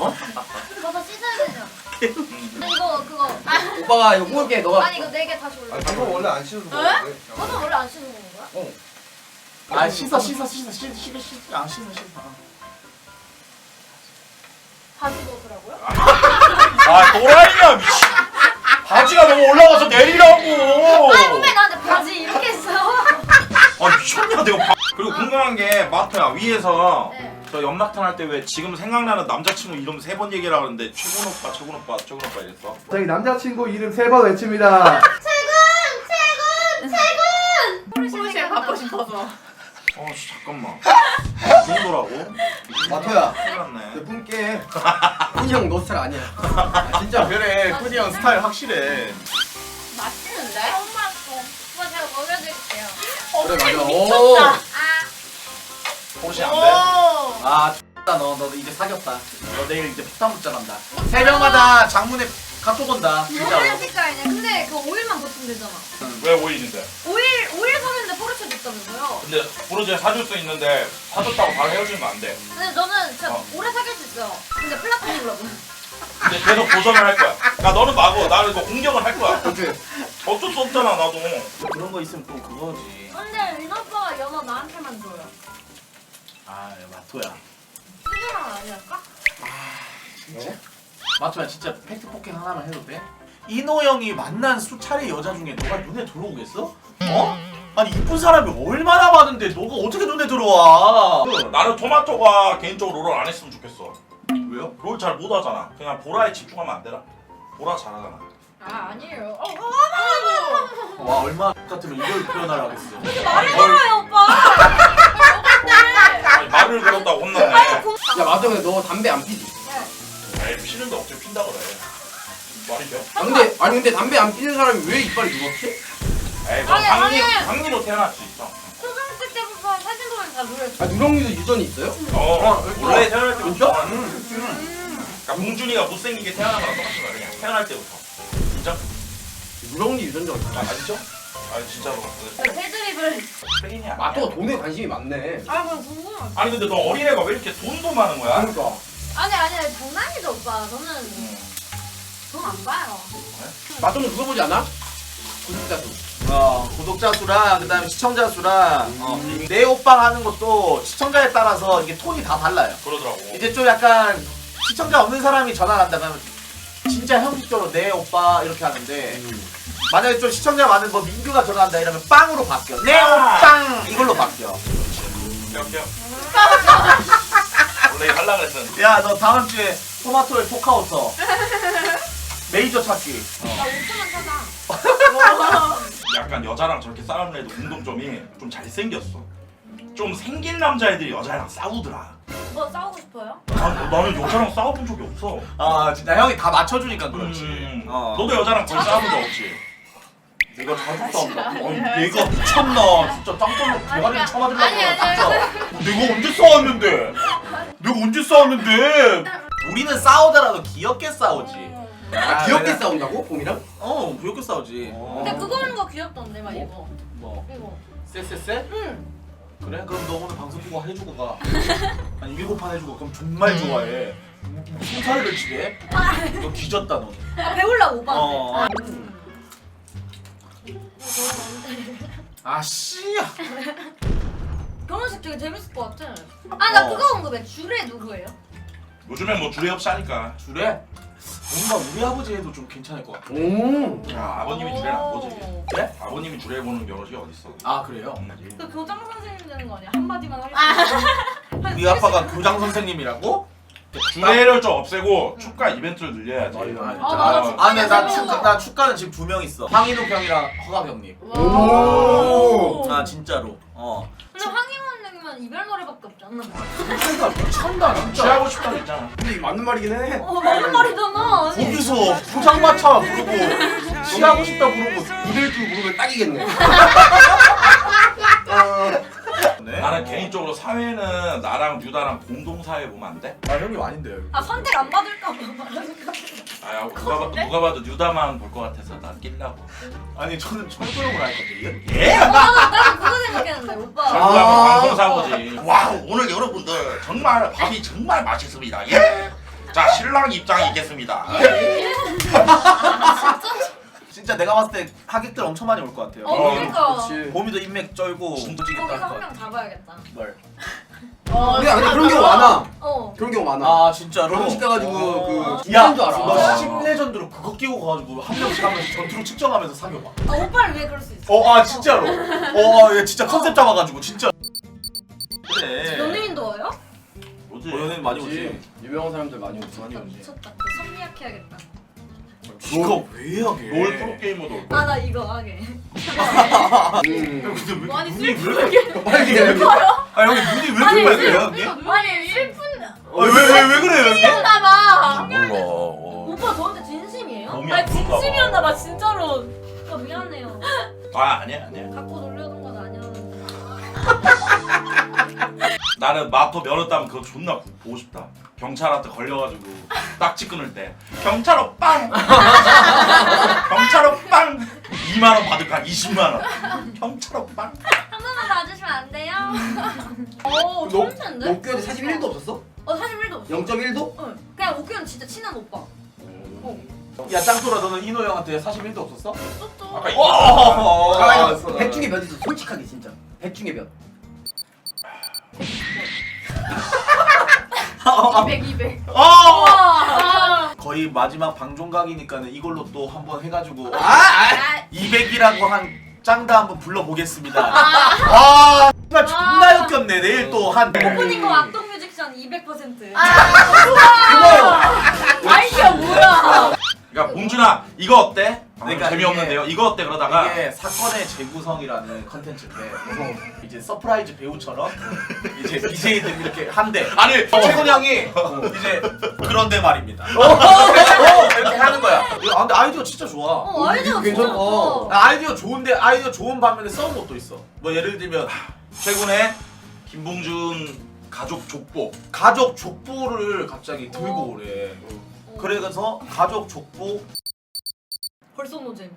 버섯 씻어야 되냐? 이거 그거. 오빠가 이거 구울게 너가. 아니 이거 4개 다시 올려. 아니 이거 원래 안 씻어서 먹는데. 버섯 원래 안 씻는 거야? 아 씻어. 안 씻어. 바지 벗으라고요? 아 도라이야 미친. 바지가 너무 올라가서 내리라고. 아니 근데 나한테 바지 이렇게 했어. 아 미쳤냐 내가. 그리고 궁금한 게 마토야 위에서 네. 저 연막탄 할 때 왜 지금 생각나는 남자친구 이름 3번 얘기를 하는데 최군 오빠 이랬어. 저희 남자친구 이름 3번 외칩니다. 포르쉐 갖고 싶어서. 잠깐만. 그 정도라고? 마토야. 큰일 났네. 내 품게. 훈이 형 너 스타일 아니야. 아, 진짜. 그래 훈이 형 스타일 확실해. 맛있는데? 너무 맛있어. 오빠 제가 먹여드릴게요. 그래 맞아. 미쳤다. 혹시 안 돼? 아 너 이제 사귀었다. 너 내일 이제 폭탄 붙자 간다. 새벽마다 장문에 카톡 온다. 노란 색깔이네. 근데 그 오일만 버티면 되잖아. 왜 오일인데? 오일 사는데 포르쉐 줬다면서요? 근데 포르쉐 사줄 수 있는데 사줬다고 바로 헤어지는 거 안 돼. 근데 저는 진짜 오래 사귈 수 있어요. 근데 플라톤이라고. 근데 계속 도전을 할 거야. 야 너는 마고 나는 이거 공격을 할 거야. 그렇지. 어쩔 수 없잖아 나도. 그런 거 있으면 또 그거지. 근데 린 오빠가 연어 나한테만 줘요. 아 마토야. 수준아 아니랄까? 진짜? 마토야 진짜 팩트 폭행 하나만 해도 돼? 이노 형이 만난 수차례 여자 중에 너가 눈에 들어오겠어? 어? 아니 이쁜 사람이 얼마나 많은데 너가 어떻게 눈에 들어와? 나는 토마토가 개인적으로 롤 안 했으면 좋겠어. 왜요? 롤 잘 못하잖아. 그냥 보라에 집중하면 안 되나? 보라 잘하잖아. 아 아니에요. 와 얼마 같으면 이걸 표현하려 하겠어. 그렇게 말을 걸어요 오빠. 아니, 말을 걸었다고 혼났네. 야 마토 근데 너 담배 안 피지? 에이 피는데 어떻게 핀다 그래. 말이 돼? 근데 담배 안 피는 사람이 왜 이빨이 누렇지? 에이 너 아니. 강리로 태어날 수 있어. 초등학생 때부터 사진 보면 다 누렸어. 아 누렁이도 유전이 있어요? 원래 태어날 때부터. 진짜? 그러니까 봉준이가 못생기게 태어난 거랑 똑같은 거야 그냥 태어날 때부터. 진짜? 누렁이 유전자가 있어. 아 진짜? 아 진짜로. 패드립을. 페인이야. 마토가 돈에 관심이 많네. 아 그럼 궁금해. 아니 근데 너 어린애가 왜 이렇게 돈도 많은 거야? 그러니까. 아니 장난이죠 오빠. 저는 돈 안 봐요. 마토는 그거 보지 않아? 구독자 수. 구독자 수랑 그다음에 시청자 수랑 내 오빠 하는 것도 시청자에 따라서 이게 톤이 다 달라요. 그러더라고. 이제 좀 약간 시청자 없는 사람이 전화를 한다 그러면 진짜 형식적으로 내 오빠 이렇게 하는데 만약에 좀 시청자 많은 뭐 민규가 전화한다 이러면 빵으로 바뀌어. 내 오빵 이걸로 바뀌어. 뿅뿅. 원래 이거 하려고 그랬었는데. 야 너 다음 주에 토마토에 포카오 써. 메이저 찾기. 나 5천원 찾아. 약간 여자랑 저렇게 싸우는 애도 공통점이 좀 잘생겼어. 좀 생긴 남자애들이 여자랑 싸우더라. 뭐 싸우고 싶어요? 나는 여자랑 싸워본 적이 없어. 아 진짜 형이 다 맞춰주니까 그렇지. 너도 여자랑 거의 싸워본 적 없지? 내가 자주 싸운다. 아니 얘가 미쳤나? 진짜 땅볼로 대가리를 쳐맞으려고 아니. 내가 언제 싸웠는데? 내가 언제 싸웠는데? 우리는 싸우더라도 귀엽게 싸우지. 아 귀엽게 싸운다고? 봄이랑? 귀엽게 싸우지. 근데 그거 하는 거 귀엽던데 막 이거. 뭐? 이거. 쎄쎄쎄? 응. 그래? 그럼 너 오늘 방송 보고 해주고 가. 아니 7판 해주고 그럼 정말 좋아해. 무슨 살을 치게? 너 뒤졌다 너. 아 배우려고 오빠한테. 어. 아 씨야. 결혼식 되게 재밌을 것 같아. 아 나 그거 궁금해. 주례 누구예요? 요즘엔 뭐 주례 없이 하니까. 주래? 뭔가 우리 아버지 해도 좀 괜찮을 것 같아. 야, 아버님이 주례를 안 보지. 그래? 아버님이 주례 보는 결혼식이 어딨어? 아 그래요? 그 교장 선생님 되는 거 아니야? 한마디만 하겠다. 우리 아빠가 교장 선생님이라고? 주례를 좀 없애고 축가 이벤트를 늘려야지. 맞아. 근데 나 축가는 지금 2명 있어. 황인욱 형이랑 허각 형님. 오. 아 진짜로. 근데 황희원 선생님은 이별 노래밖에 없잖아. 그러니까 미쳤나 진짜. 취하고 싶다고 했잖아. 근데 이게 맞는 말이긴 해. 맞는 말이잖아. 아니. 거기서 부장마차 부르고 취하고 싶다 부르고 이럴 줄 모르면 딱이겠네. 나는 개인적으로 사회는 나랑 뉴다랑 공동 사회 보면 안 돼? 아 형님 아닌데요. 아 선택 안 받을까 봐. 아 누가 봐도 뉴다만 볼 것 같아서 나 낄라고. 아니 저는 청소형을 할 건데. 예? 나도 그거 생각했는데 오빠. 방송 사고지. 와 오늘 여러분들 정말 밥이 정말 맛있습니다. 예? 자 신랑 입장이 있겠습니다. 진짜 내가 봤을 때 하객들 엄청 많이 올 것 같아요. 그러니까. 그렇지. 봄이도 인맥 쩔고 거기서 한 명 잡아야겠다. 뭘? 야 근데 그런 경우 많아. 어. 그런 경우 많아. 아 진짜로? 결혼식 가가지고 그 야, 진짜인 줄 알아. 너 심레전드로 그거 끼고 가가지고 한 명씩 하면서 전투로 측정하면서 사귀어봐. 오빠를 왜 그럴 수 있어? 아 진짜로. 얘 진짜 컨셉 잡아가지고 진짜. 그래. 연예인도 와요? 뭐지? 연예인 많이 오지. 그렇지. 유명한 사람들 많이 오지. 많이 나 오지. 미쳤다. 선미약 해야겠다. 이거 왜 하게? 롤 프로게이머도 올 거야. 아 나 이거 하게. 근데 왜 아니 눈이 왜? 슬프게. 빨리 해. 아 형님 눈이 왜 아니 이렇게 빨개요 형님? 아니 슬픈. 왜 그래요 형님? 나봐. 몰라. 오빠 저한테 진심이에요? 몸이 아니 아픈가 봐. 진심이었나봐 진짜로. 오빠 미안해요. 아 아니야 아니야. 갖고 놀려던 건 아니었는데. 나는 마포 면허 따면 그거 존나 보고 싶다. 경찰한테 걸려가지고 딱지 끊을 때 경찰 오빵 경찰 오빵 2만 원 받을까 20만 원 경찰 오빵. 한 번만 봐주시면 안 돼요? 어 너 천재인데? 옥규한테 41도 없었어? 41도 없어. 0.1도? 응. 그냥 옥규는 진짜 친한 오빠. 야 짱돌아 너는 이노 형한테 41도 없었어? 또. 아까 아, 어. 100 중에 몇 있어? 솔직하게 진짜. 100 중에 몇? 200. 어! 와. 거의 마지막 방종각이니까는 이걸로 또 한번 해가지고 아. 200이라고 한 짱다 한번 불러보겠습니다. 와 정말 존나 역겹네. 내일 또한 오프닝 거 악동 뮤직션 200%. 아이디어 뭐야? 그러니까 봉준아 이거 어때? 그러니까 재미없는데요. 이거 어때 그러다가 이게 사건의 재구성이라는 컨텐츠인데 이제 서프라이즈 배우처럼 이제 BJ들 이렇게 한대. 아니 최군 형이 이제 그런데 말입니다. 이렇게 하는 거야. 아 근데 아이디어 진짜 좋아. 아이디어 괜찮다. 좋아. 아이디어 좋은데 아이디어 좋은 반면에 써온 것도 있어. 뭐 예를 들면 최근에 김봉준 가족 족보 가족 족보를 갑자기 들고 오래. 어. 그래서 가족 족보 벌써 노잼.